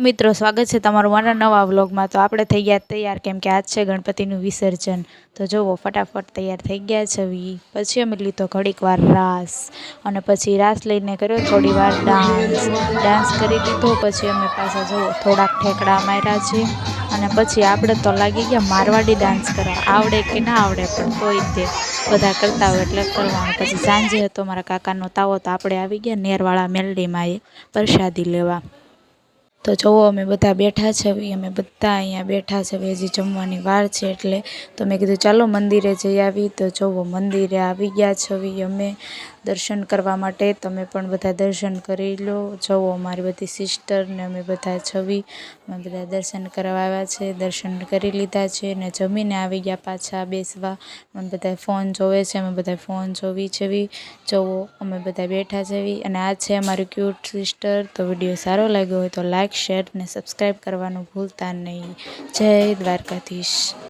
મિત્રો સ્વાગત છે તમારું મારા નવા વ્લોગમાં। તો આપણે થઈ ગયા તૈયાર, કેમ કે આજ છે ગણપતિનું વિસર્જન। તો જુઓ ફટાફટ તૈયાર થઈ ગયા છે। પછી અમે લીધો ઘડીક વાર રાસ, અને પછી રાસ લઈને કર્યો થોડી વાર ડાન્સ કરી લીધો। પછી અમે પાછા જુઓ થોડાક ઠેકડા માર્યા છે, અને પછી આપણે તો લાગી ગયા મારવાડી ડાન્સ કરવા। આવડે કે ના આવડે પણ તોય તે બધા કરતા હોય એટલે કરવાનું। પછી સાંજે હતો મારા કાકાનો તાવો, તો આપણે આવી ગયા નેરવાળા મેલડીમાં એ પ્રસાદી લેવા। તો જુઓ અમે બધા બેઠા છે, અમે બધા અહીંયા બેઠા છે। હજી જમવાની વાર છે એટલે તો મેં કીધું ચાલો મંદિરે જઈ આવી। તો જુઓ મંદિરે આવી ગયા છે અમે દર્શન કરવા માટે। તમે પણ બધા દર્શન કરી લો। જુઓ મારી બધી સિસ્ટર ને અમે બધા છવી અમે બધા દર્શન કરવા આવ્યા છે, દર્શન કરી લીધા છે ને જમીને આવી ગયા પાછા બેસવા। અમે બધા ફોન જોવે છે, અમે બધા ફોન જોવી છે। જુઓ અમે બધા બેઠા છે, અને આ છે અમારી ક્યુટ સિસ્ટર। તો વિડીયો સારો લાગ્યો હોય તો લાઈક, શેર ને સબસ્ક્રાઈબ કરવાનું ભૂલતા નહીં। જય દ્વારકાધીશ।